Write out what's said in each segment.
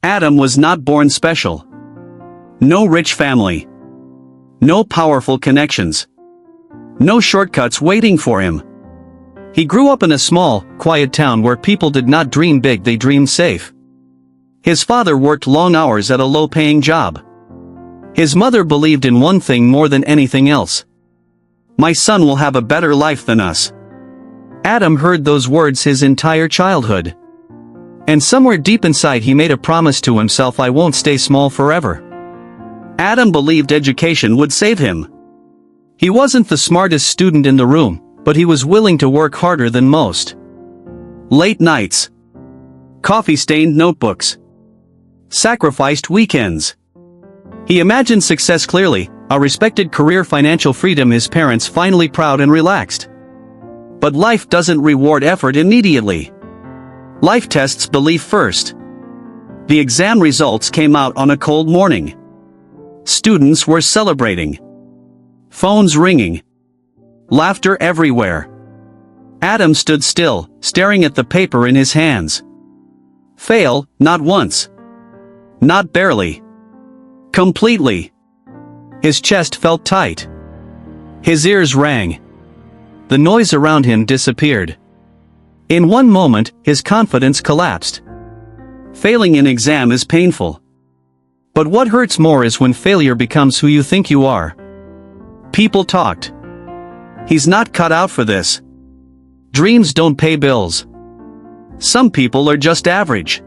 Adam was not born special. No rich family. No powerful connections. No shortcuts waiting for him. He grew up in a small, quiet town where people did not dream big, they dreamed safe. His father worked long hours at a low-paying job. His mother believed in one thing more than anything else. My son will have a better life than us. Adam heard those words his entire childhood. And somewhere deep inside he made a promise to himself, I won't stay small forever. Adam believed education would save him. He wasn't the smartest student in the room, but he was willing to work harder than most. Late nights. Coffee-stained notebooks. Sacrificed weekends. He imagined success clearly, a respected career, financial freedom, his parents finally proud and relaxed. But life doesn't reward effort immediately. Life tests belief first. The exam results came out on a cold morning. Students were celebrating. Phones ringing. Laughter everywhere. Adam stood still, staring at the paper in his hands. Fail, not once. Not barely. Completely. His chest felt tight. His ears rang. The noise around him disappeared. In one moment, his confidence collapsed. Failing an exam is painful. But what hurts more is when failure becomes who you think you are. People talked. He's not cut out for this. Dreams don't pay bills. Some people are just average.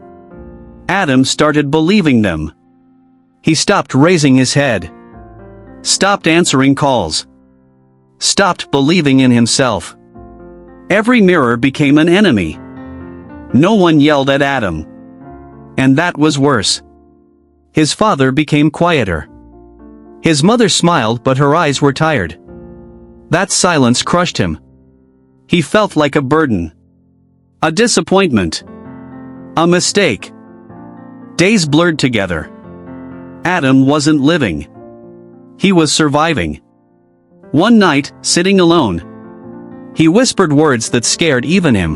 Adam started believing them. He stopped raising his head. Stopped answering calls. Stopped believing in himself. Every mirror became an enemy. No one yelled at Adam. And that was worse. His father became quieter. His mother smiled, but her eyes were tired. That silence crushed him. He felt like a burden. A disappointment. A mistake. Days blurred together. Adam wasn't living. He was surviving. One night, sitting alone, he whispered words that scared even him.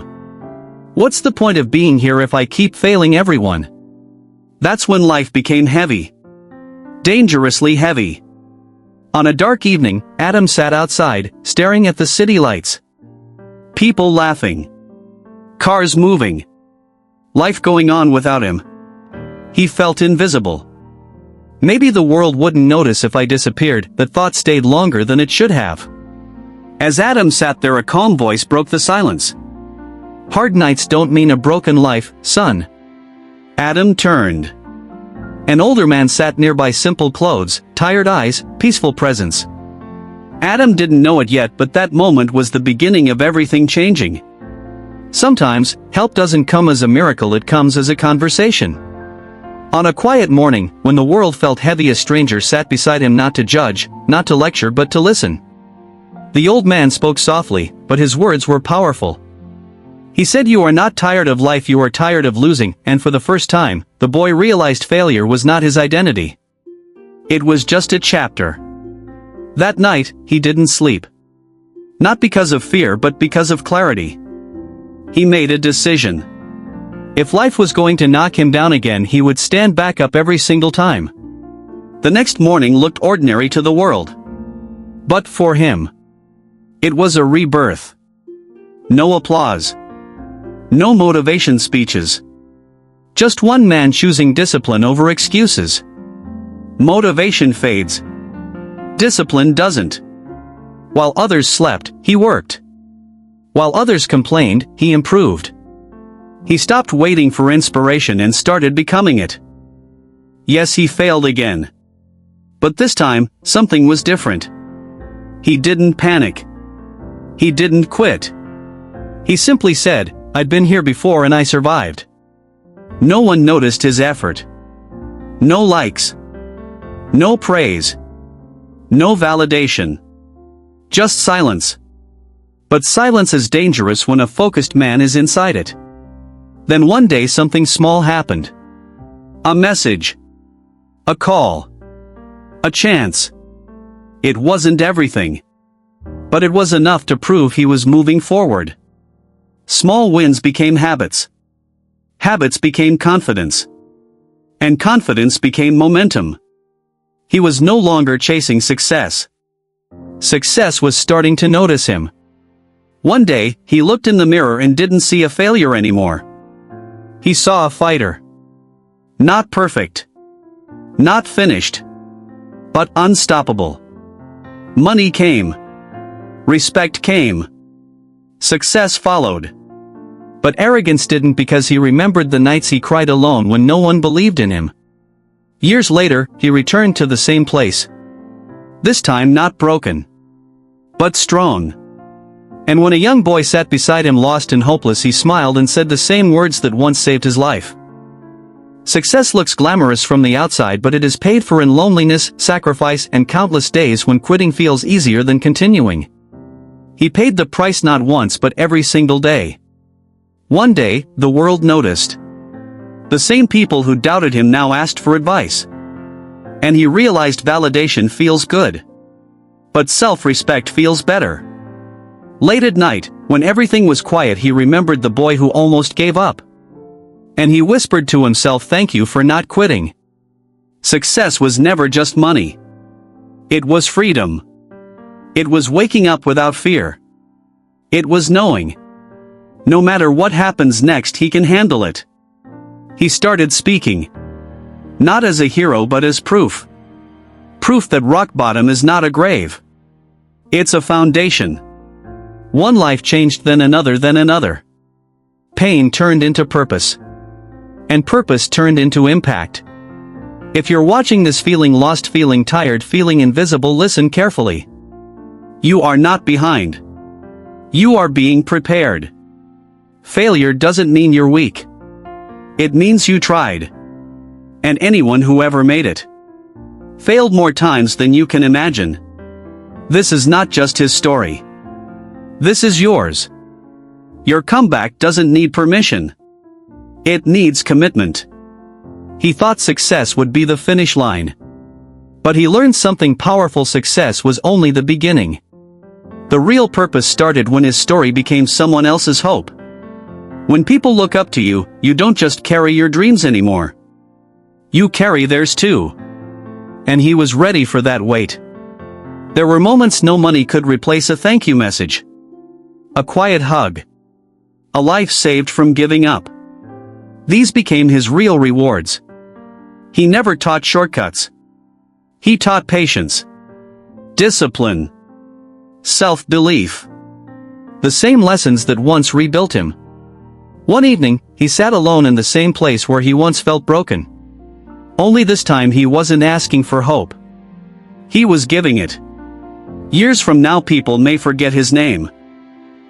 What's the point of being here if I keep failing everyone? That's when life became heavy. Dangerously heavy. On a dark evening, Adam sat outside, staring at the city lights. People laughing. Cars moving. Life going on without him. He felt invisible. Maybe the world wouldn't notice if I disappeared. That thought stayed longer than it should have. As Adam sat there, a calm voice broke the silence. Hard nights don't mean a broken life, son. Adam turned. An older man sat nearby, simple clothes, tired eyes, peaceful presence. Adam didn't know it yet, but that moment was the beginning of everything changing. Sometimes, help doesn't come as a miracle, it comes as a conversation. On a quiet morning, when the world felt heavy, a stranger sat beside him, not to judge, not to lecture, but to listen. The old man spoke softly, but his words were powerful. He said, "You are not tired of life, you are tired of losing," and for the first time, the boy realized failure was not his identity. It was just a chapter. That night, he didn't sleep. Not because of fear, but because of clarity. He made a decision. If life was going to knock him down again, he would stand back up every single time. The next morning looked ordinary to the world. But for him, it was a rebirth. No applause. No motivation speeches. Just one man choosing discipline over excuses. Motivation fades. Discipline doesn't. While others slept, he worked. While others complained, he improved. He stopped waiting for inspiration and started becoming it. Yes, he failed again. But this time, something was different. He didn't panic. He didn't quit. He simply said, "I'd been here before and I survived." No one noticed his effort. No likes. No praise. No validation. Just silence. But silence is dangerous when a focused man is inside it. Then one day something small happened. A message. A call. A chance. It wasn't everything. But it was enough to prove he was moving forward. Small wins became habits. Habits became confidence. And confidence became momentum. He was no longer chasing success. Success was starting to notice him. One day, he looked in the mirror and didn't see a failure anymore. He saw a fighter. Not perfect. Not finished. But unstoppable. Money came. Respect came. Success followed. But arrogance didn't, because he remembered the nights he cried alone when no one believed in him. Years later, he returned to the same place. This time not broken, but strong. And when a young boy sat beside him lost and hopeless, he smiled and said the same words that once saved his life. Success looks glamorous from the outside, but it is paid for in loneliness, sacrifice, and countless days when quitting feels easier than continuing. He paid the price not once but every single day. One day, the world noticed. The same people who doubted him now asked for advice. And he realized validation feels good. But self-respect feels better. Late at night, when everything was quiet, he remembered the boy who almost gave up. And he whispered to himself, "Thank you for not quitting." Success was never just money. It was freedom. It was waking up without fear. It was knowing, no matter what happens next, he can handle it. He started speaking. Not as a hero but as proof. Proof that rock bottom is not a grave. It's a foundation. One life changed, then another, then another. Pain turned into purpose. And purpose turned into impact. If you're watching this feeling lost, feeling tired, feeling invisible, listen carefully. You are not behind. You are being prepared. Failure doesn't mean you're weak. It means you tried. And anyone who ever made it failed more times than you can imagine. This is not just his story. This is yours. Your comeback doesn't need permission. It needs commitment. He thought success would be the finish line. But he learned something powerful: success was only the beginning. The real purpose started when his story became someone else's hope. When people look up to you, you don't just carry your dreams anymore. You carry theirs too. And he was ready for that weight. There were moments no money could replace: a thank you message, a quiet hug, a life saved from giving up. These became his real rewards. He never taught shortcuts. He taught patience, discipline, self-belief. The same lessons that once rebuilt him. One evening, he sat alone in the same place where he once felt broken. Only this time he wasn't asking for hope. He was giving it. Years from now, people may forget his name,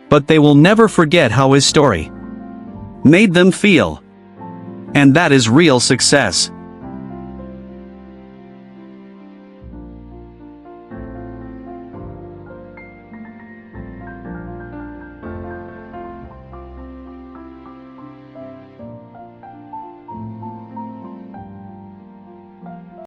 but they will never forget how his story made them feel. And that is real success.